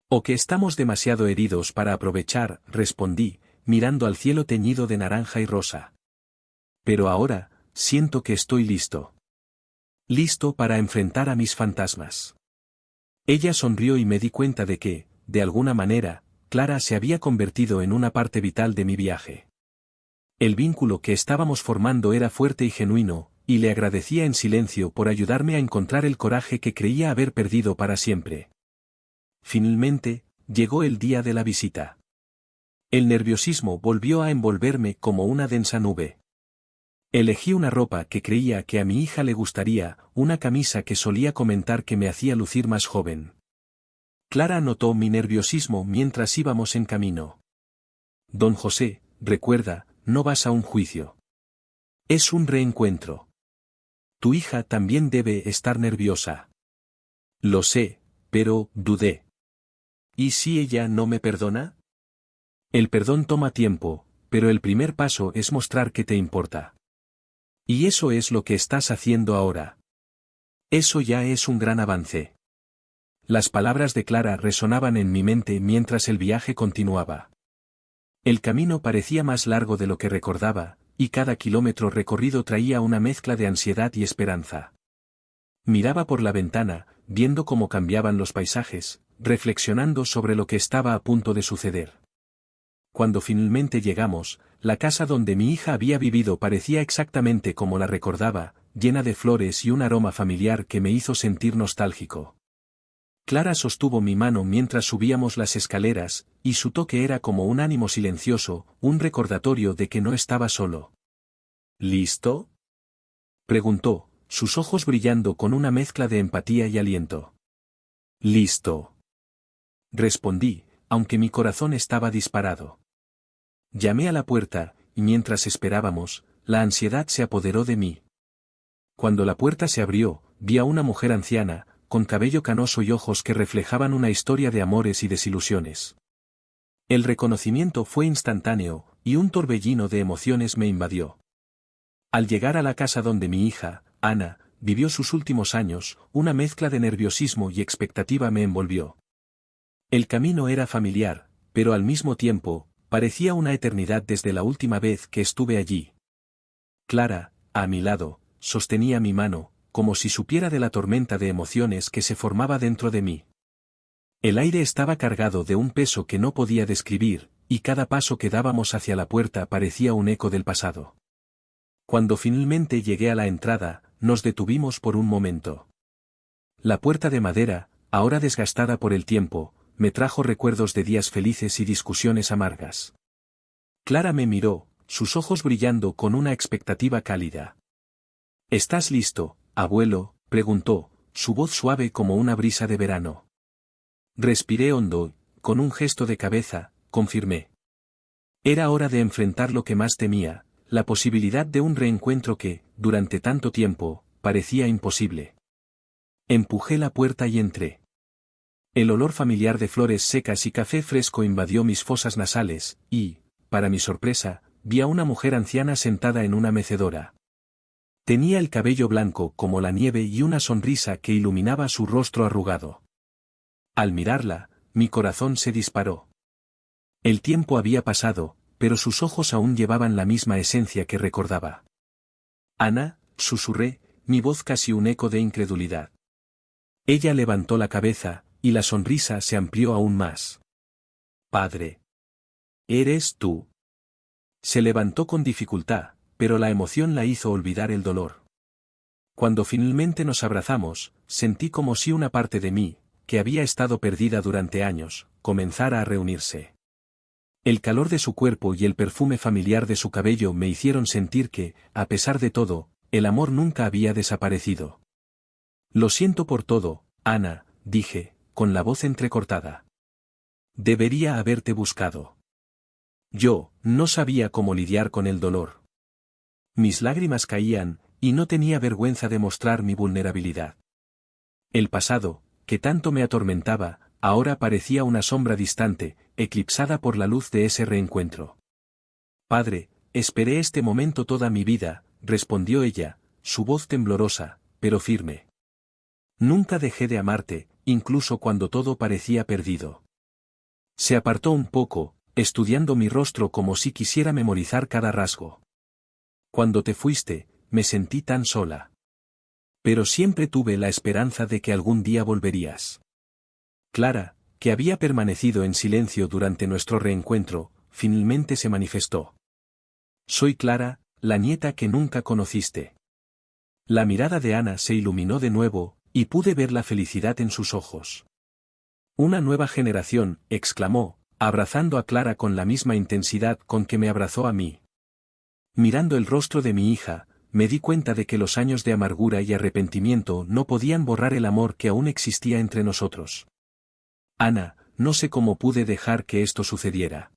O que estamos demasiado heridos para aprovechar, respondí, mirando al cielo teñido de naranja y rosa. Pero ahora, siento que estoy listo. Listo para enfrentar a mis fantasmas. Ella sonrió y me di cuenta de que, de alguna manera, Clara se había convertido en una parte vital de mi viaje. El vínculo que estábamos formando era fuerte y genuino, y le agradecía en silencio por ayudarme a encontrar el coraje que creía haber perdido para siempre. Finalmente, llegó el día de la visita. El nerviosismo volvió a envolverme como una densa nube. Elegí una ropa que creía que a mi hija le gustaría, una camisa que solía comentar que me hacía lucir más joven. Clara notó mi nerviosismo mientras íbamos en camino. Don José, recuerda, no vas a un juicio. Es un reencuentro. Tu hija también debe estar nerviosa. Lo sé, pero dudé. ¿Y si ella no me perdona? El perdón toma tiempo, pero el primer paso es mostrar que te importa. Y eso es lo que estás haciendo ahora. Eso ya es un gran avance. Las palabras de Clara resonaban en mi mente mientras el viaje continuaba. El camino parecía más largo de lo que recordaba, y cada kilómetro recorrido traía una mezcla de ansiedad y esperanza. Miraba por la ventana, viendo cómo cambiaban los paisajes, reflexionando sobre lo que estaba a punto de suceder. Cuando finalmente llegamos, la casa donde mi hija había vivido parecía exactamente como la recordaba, llena de flores y un aroma familiar que me hizo sentir nostálgico. Clara sostuvo mi mano mientras subíamos las escaleras, y su toque era como un ánimo silencioso, un recordatorio de que no estaba solo. ¿Listo?, preguntó, sus ojos brillando con una mezcla de empatía y aliento. «Listo», respondí, aunque mi corazón estaba disparado. Llamé a la puerta, y mientras esperábamos, la ansiedad se apoderó de mí. Cuando la puerta se abrió, vi a una mujer anciana, con cabello canoso y ojos que reflejaban una historia de amores y desilusiones. El reconocimiento fue instantáneo, y un torbellino de emociones me invadió. Al llegar a la casa donde mi hija, Ana, vivió sus últimos años, una mezcla de nerviosismo y expectativa me envolvió. El camino era familiar, pero al mismo tiempo, parecía una eternidad desde la última vez que estuve allí. Clara, a mi lado, sostenía mi mano, como si supiera de la tormenta de emociones que se formaba dentro de mí. El aire estaba cargado de un peso que no podía describir, y cada paso que dábamos hacia la puerta parecía un eco del pasado. Cuando finalmente llegué a la entrada, nos detuvimos por un momento. La puerta de madera, ahora desgastada por el tiempo, me trajo recuerdos de días felices y discusiones amargas. Clara me miró, sus ojos brillando con una expectativa cálida. «¿Estás listo, abuelo?», preguntó, su voz suave como una brisa de verano. Respiré hondo, con un gesto de cabeza, confirmé. Era hora de enfrentar lo que más temía, la posibilidad de un reencuentro que, durante tanto tiempo, parecía imposible. Empujé la puerta y entré. El olor familiar de flores secas y café fresco invadió mis fosas nasales, y, para mi sorpresa, vi a una mujer anciana sentada en una mecedora. Tenía el cabello blanco como la nieve y una sonrisa que iluminaba su rostro arrugado. Al mirarla, mi corazón se disparó. El tiempo había pasado, pero sus ojos aún llevaban la misma esencia que recordaba. «Ana», susurré, mi voz casi un eco de incredulidad. Ella levantó la cabeza, y la sonrisa se amplió aún más. «Padre. ¿Eres tú?». Se levantó con dificultad, pero la emoción la hizo olvidar el dolor. Cuando finalmente nos abrazamos, sentí como si una parte de mí, que había estado perdida durante años, comenzara a reunirse. El calor de su cuerpo y el perfume familiar de su cabello me hicieron sentir que, a pesar de todo, el amor nunca había desaparecido. «Lo siento por todo, Ana», dije, con la voz entrecortada. «Debería haberte buscado». Yo, no sabía cómo lidiar con el dolor. Mis lágrimas caían, y no tenía vergüenza de mostrar mi vulnerabilidad. El pasado, que tanto me atormentaba, ahora parecía una sombra distante, eclipsada por la luz de ese reencuentro. «Padre, esperé este momento toda mi vida», respondió ella, su voz temblorosa, pero firme. «Nunca dejé de amarte, incluso cuando todo parecía perdido». Se apartó un poco, estudiando mi rostro como si quisiera memorizar cada rasgo. «Cuando te fuiste, me sentí tan sola. Pero siempre tuve la esperanza de que algún día volverías». Clara, que había permanecido en silencio durante nuestro reencuentro, finalmente se manifestó. «Soy Clara, la nieta que nunca conociste». La mirada de Ana se iluminó de nuevo, y pude ver la felicidad en sus ojos. «Una nueva generación», exclamó, abrazando a Clara con la misma intensidad con que me abrazó a mí. Mirando el rostro de mi hija, me di cuenta de que los años de amargura y arrepentimiento no podían borrar el amor que aún existía entre nosotros. «Ana, no sé cómo pude dejar que esto sucediera.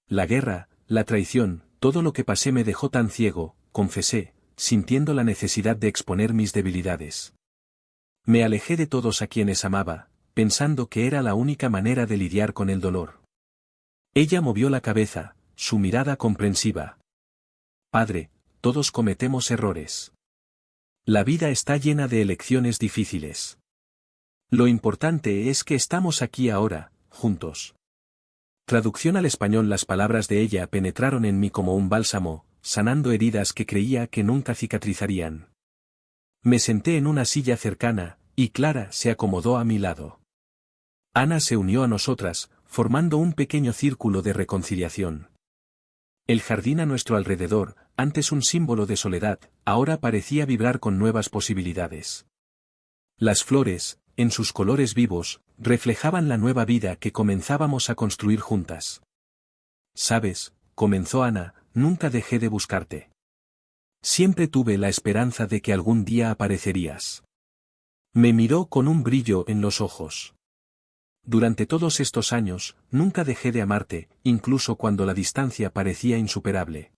La guerra, la traición, todo lo que pasé me dejó tan ciego», confesé, sintiendo la necesidad de exponer mis debilidades. Me alejé de todos a quienes amaba, pensando que era la única manera de lidiar con el dolor. Ella movió la cabeza, su mirada comprensiva. «Padre, todos cometemos errores. La vida está llena de elecciones difíciles. Lo importante es que estamos aquí ahora, juntos». Traducción al español. Las palabras de ella penetraron en mí como un bálsamo, sanando heridas que creía que nunca cicatrizarían. Me senté en una silla cercana, y Clara se acomodó a mi lado. Ana se unió a nosotras, formando un pequeño círculo de reconciliación. El jardín a nuestro alrededor, antes un símbolo de soledad, ahora parecía vibrar con nuevas posibilidades. Las flores, en sus colores vivos, reflejaban la nueva vida que comenzábamos a construir juntas. «Sabes», comenzó Ana, «nunca dejé de buscarte. Siempre tuve la esperanza de que algún día aparecerías». Me miró con un brillo en los ojos. «Durante todos estos años, nunca dejé de amarte, incluso cuando la distancia parecía insuperable.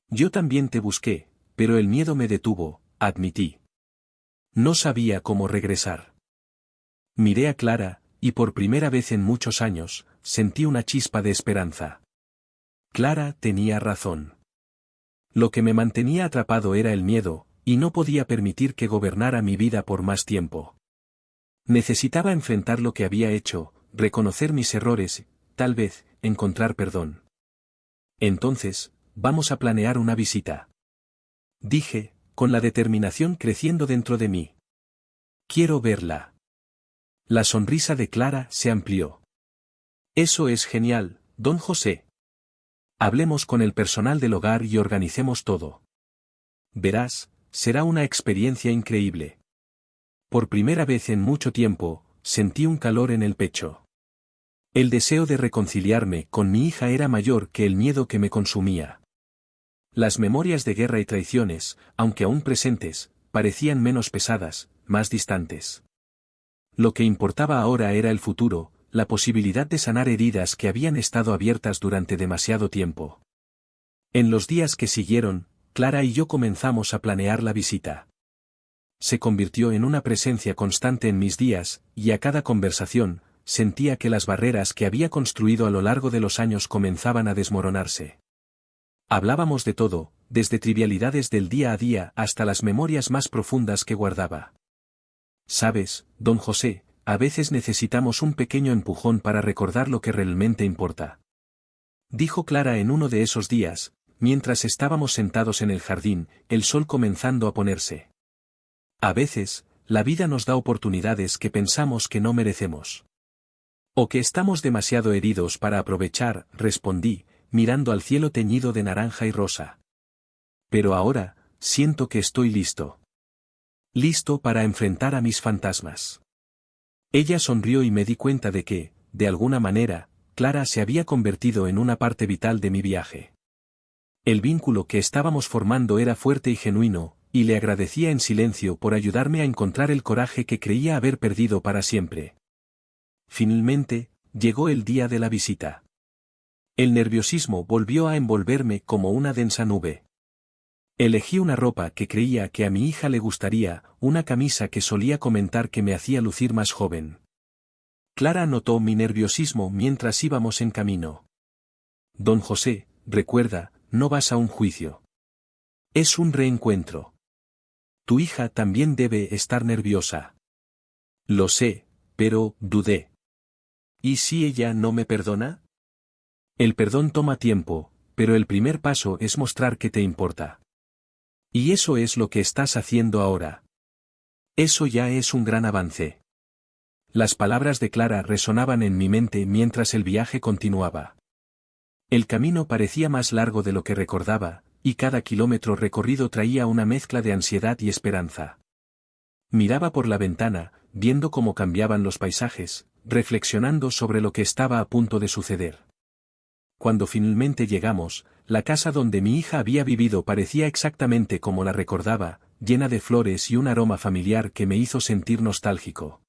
Yo también te busqué, pero el miedo me detuvo», admití. No sabía cómo regresar. Miré a Clara, y por primera vez en muchos años, sentí una chispa de esperanza. Clara tenía razón. Lo que me mantenía atrapado era el miedo, y no podía permitir que gobernara mi vida por más tiempo. Necesitaba enfrentar lo que había hecho, reconocer mis errores, tal vez, encontrar perdón. «Entonces, vamos a planear una visita», dije, con la determinación creciendo dentro de mí. «Quiero verla». La sonrisa de Clara se amplió. «Eso es genial, don José. Hablemos con el personal del hogar y organicemos todo. Verás, será una experiencia increíble». Por primera vez en mucho tiempo, sentí un calor en el pecho. El deseo de reconciliarme con mi hija era mayor que el miedo que me consumía. Las memorias de guerra y traiciones, aunque aún presentes, parecían menos pesadas, más distantes. Lo que importaba ahora era el futuro, la posibilidad de sanar heridas que habían estado abiertas durante demasiado tiempo. En los días que siguieron, Clara y yo comenzamos a planear la visita. Se convirtió en una presencia constante en mis días, y a cada conversación, sentía que las barreras que había construido a lo largo de los años comenzaban a desmoronarse. Hablábamos de todo, desde trivialidades del día a día hasta las memorias más profundas que guardaba. «Sabes, don José, a veces necesitamos un pequeño empujón para recordar lo que realmente importa», dijo Clara en uno de esos días, mientras estábamos sentados en el jardín, el sol comenzando a ponerse. «A veces, la vida nos da oportunidades que pensamos que no merecemos. O que estamos demasiado heridos para aprovechar», respondí, mirando al cielo teñido de naranja y rosa. «Pero ahora, siento que estoy listo. Listo para enfrentar a mis fantasmas». Ella sonrió y me di cuenta de que, de alguna manera, Clara se había convertido en una parte vital de mi viaje. El vínculo que estábamos formando era fuerte y genuino, y le agradecía en silencio por ayudarme a encontrar el coraje que creía haber perdido para siempre. Finalmente, llegó el día de la visita. El nerviosismo volvió a envolverme como una densa nube. Elegí una ropa que creía que a mi hija le gustaría, una camisa que solía comentar que me hacía lucir más joven. Clara notó mi nerviosismo mientras íbamos en camino. «Don José, recuerda, no vas a un juicio. Es un reencuentro. Tu hija también debe estar nerviosa». «Lo sé, pero», dudé. «¿Y si ella no me perdona?» «El perdón toma tiempo, pero el primer paso es mostrar que te importa. Y eso es lo que estás haciendo ahora. Eso ya es un gran avance». Las palabras de Clara resonaban en mi mente mientras el viaje continuaba. El camino parecía más largo de lo que recordaba, y cada kilómetro recorrido traía una mezcla de ansiedad y esperanza. Miraba por la ventana, viendo cómo cambiaban los paisajes, reflexionando sobre lo que estaba a punto de suceder. Cuando finalmente llegamos, la casa donde mi hija había vivido parecía exactamente como la recordaba, llena de flores y un aroma familiar que me hizo sentir nostálgico.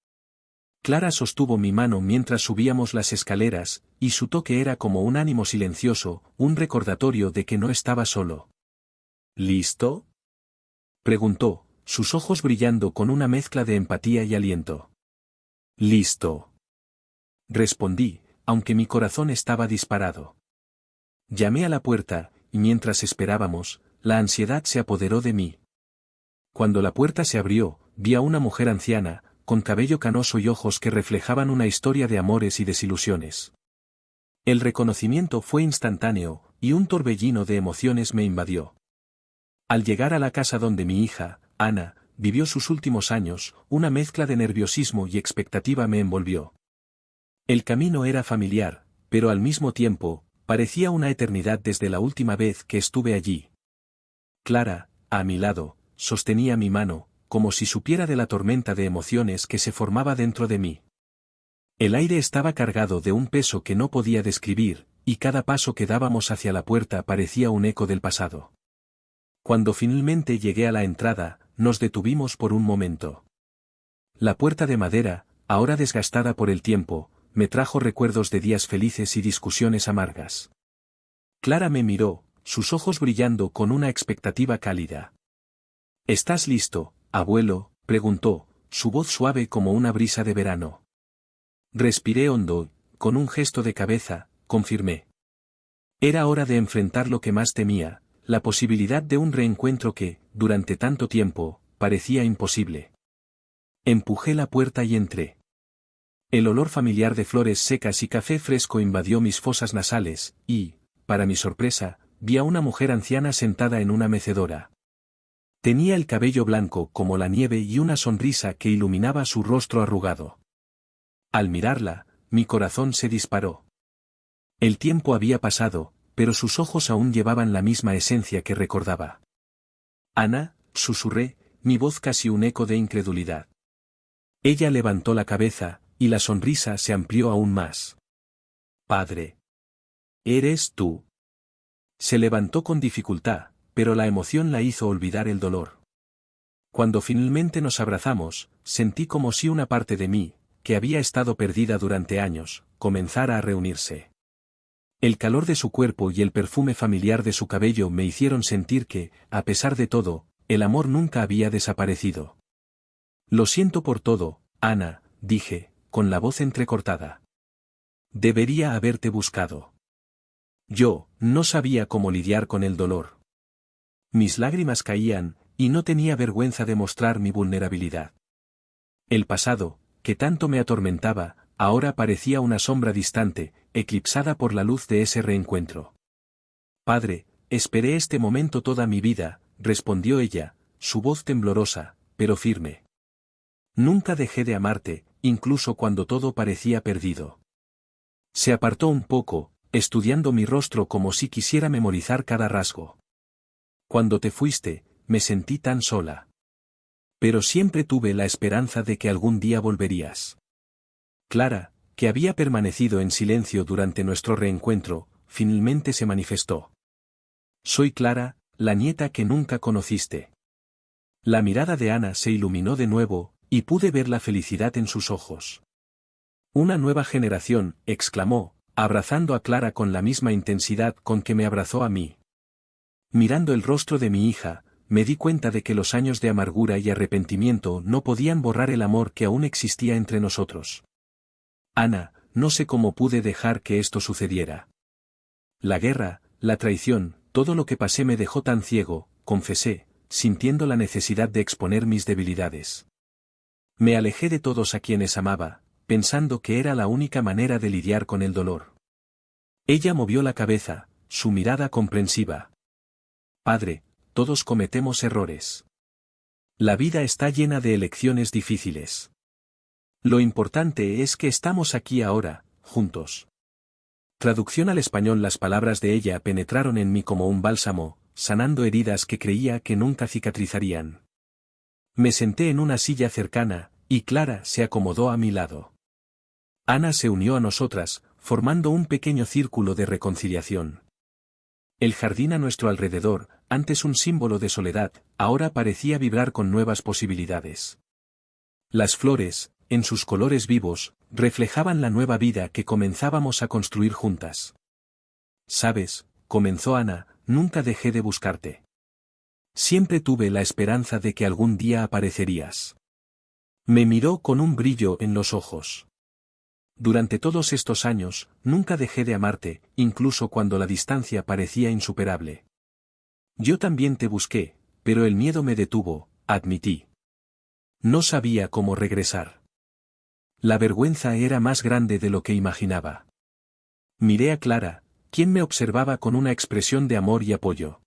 Clara sostuvo mi mano mientras subíamos las escaleras, y su toque era como un ánimo silencioso, un recordatorio de que no estaba solo. «¿Listo?», preguntó, sus ojos brillando con una mezcla de empatía y aliento. «Listo», respondí, aunque mi corazón estaba disparado. Llamé a la puerta, y mientras esperábamos, la ansiedad se apoderó de mí. Cuando la puerta se abrió, vi a una mujer anciana, con cabello canoso y ojos que reflejaban una historia de amores y desilusiones. El reconocimiento fue instantáneo, y un torbellino de emociones me invadió. Al llegar a la casa donde mi hija, Ana, vivió sus últimos años, una mezcla de nerviosismo y expectativa me envolvió. El camino era familiar, pero al mismo tiempo, parecía una eternidad desde la última vez que estuve allí. Clara, a mi lado, sostenía mi mano, como si supiera de la tormenta de emociones que se formaba dentro de mí. El aire estaba cargado de un peso que no podía describir, y cada paso que dábamos hacia la puerta parecía un eco del pasado. Cuando finalmente llegué a la entrada, nos detuvimos por un momento. La puerta de madera, ahora desgastada por el tiempo, me trajo recuerdos de días felices y discusiones amargas. Clara me miró, sus ojos brillando con una expectativa cálida. ¿Estás listo, abuelo?, preguntó, su voz suave como una brisa de verano. Respiré hondo, con un gesto de cabeza, confirmé. Era hora de enfrentar lo que más temía, la posibilidad de un reencuentro que, durante tanto tiempo, parecía imposible. Empujé la puerta y entré. El olor familiar de flores secas y café fresco invadió mis fosas nasales, y, para mi sorpresa, vi a una mujer anciana sentada en una mecedora. Tenía el cabello blanco como la nieve y una sonrisa que iluminaba su rostro arrugado. Al mirarla, mi corazón se disparó. El tiempo había pasado, pero sus ojos aún llevaban la misma esencia que recordaba. Ana, susurré, mi voz casi un eco de incredulidad. Ella levantó la cabeza, y la sonrisa se amplió aún más. Padre. ¿Eres tú? Se levantó con dificultad, pero la emoción la hizo olvidar el dolor. Cuando finalmente nos abrazamos, sentí como si una parte de mí, que había estado perdida durante años, comenzara a reunirse. El calor de su cuerpo y el perfume familiar de su cabello me hicieron sentir que, a pesar de todo, el amor nunca había desaparecido. Lo siento por todo, Ana, dije, con la voz entrecortada. Debería haberte buscado. Yo, no sabía cómo lidiar con el dolor. Mis lágrimas caían, y no tenía vergüenza de mostrar mi vulnerabilidad. El pasado, que tanto me atormentaba, ahora parecía una sombra distante, eclipsada por la luz de ese reencuentro. Padre, esperé este momento toda mi vida, respondió ella, su voz temblorosa, pero firme. Nunca dejé de amarte, incluso cuando todo parecía perdido. Se apartó un poco, estudiando mi rostro como si quisiera memorizar cada rasgo. Cuando te fuiste, me sentí tan sola. Pero siempre tuve la esperanza de que algún día volverías. Clara, que había permanecido en silencio durante nuestro reencuentro, finalmente se manifestó. Soy Clara, la nieta que nunca conociste. La mirada de Ana se iluminó de nuevo, y pude ver la felicidad en sus ojos. Una nueva generación, exclamó, abrazando a Clara con la misma intensidad con que me abrazó a mí. Mirando el rostro de mi hija, me di cuenta de que los años de amargura y arrepentimiento no podían borrar el amor que aún existía entre nosotros. Ana, no sé cómo pude dejar que esto sucediera. La guerra, la traición, todo lo que pasé me dejó tan ciego, confesé, sintiendo la necesidad de exponer mis debilidades. Me alejé de todos a quienes amaba, pensando que era la única manera de lidiar con el dolor. Ella movió la cabeza, su mirada comprensiva. Padre, todos cometemos errores. La vida está llena de elecciones difíciles. Lo importante es que estamos aquí ahora, juntos. Traducción al español. Las palabras de ella penetraron en mí como un bálsamo, sanando heridas que creía que nunca cicatrizarían. Me senté en una silla cercana, y Clara se acomodó a mi lado. Ana se unió a nosotras, formando un pequeño círculo de reconciliación. El jardín a nuestro alrededor, antes un símbolo de soledad, ahora parecía vibrar con nuevas posibilidades. Las flores, en sus colores vivos, reflejaban la nueva vida que comenzábamos a construir juntas. «Sabes», comenzó Ana, «nunca dejé de buscarte. Siempre tuve la esperanza de que algún día aparecerías». Me miró con un brillo en los ojos. «Durante todos estos años, nunca dejé de amarte, incluso cuando la distancia parecía insuperable. Yo también te busqué, pero el miedo me detuvo», admití. No sabía cómo regresar. La vergüenza era más grande de lo que imaginaba. Miré a Clara, quien me observaba con una expresión de amor y apoyo.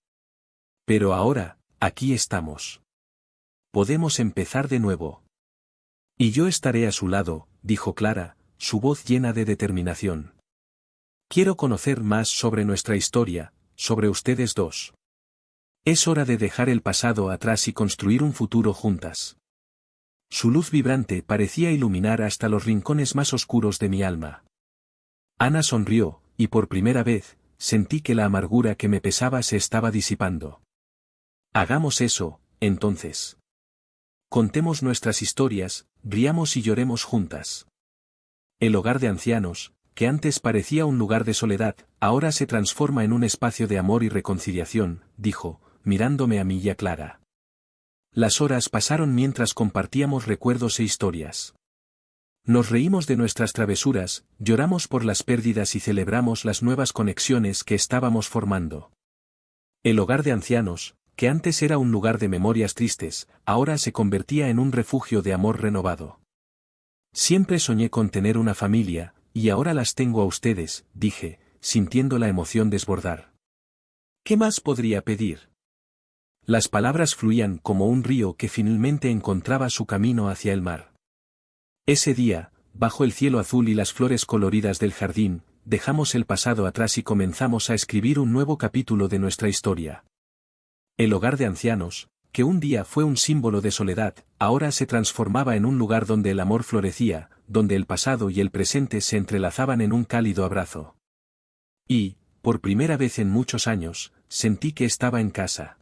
Pero ahora, aquí estamos. Podemos empezar de nuevo. Y yo estaré a su lado, dijo Clara, su voz llena de determinación. Quiero conocer más sobre nuestra historia, sobre ustedes dos. Es hora de dejar el pasado atrás y construir un futuro juntas. Su luz vibrante parecía iluminar hasta los rincones más oscuros de mi alma. Ana sonrió, y por primera vez, sentí que la amargura que me pesaba se estaba disipando. Hagamos eso, entonces. Contemos nuestras historias, riamos y lloremos juntas. El hogar de ancianos, que antes parecía un lugar de soledad, ahora se transforma en un espacio de amor y reconciliación, dijo, mirándome a mí y a Clara. Las horas pasaron mientras compartíamos recuerdos e historias. Nos reímos de nuestras travesuras, lloramos por las pérdidas y celebramos las nuevas conexiones que estábamos formando. El hogar de ancianos, que antes era un lugar de memorias tristes, ahora se convertía en un refugio de amor renovado. Siempre soñé con tener una familia, y ahora las tengo a ustedes, dije, sintiendo la emoción desbordar. ¿Qué más podría pedir? Las palabras fluían como un río que finalmente encontraba su camino hacia el mar. Ese día, bajo el cielo azul y las flores coloridas del jardín, dejamos el pasado atrás y comenzamos a escribir un nuevo capítulo de nuestra historia. El hogar de ancianos, que un día fue un símbolo de soledad, ahora se transformaba en un lugar donde el amor florecía, donde el pasado y el presente se entrelazaban en un cálido abrazo. Y, por primera vez en muchos años, sentí que estaba en casa.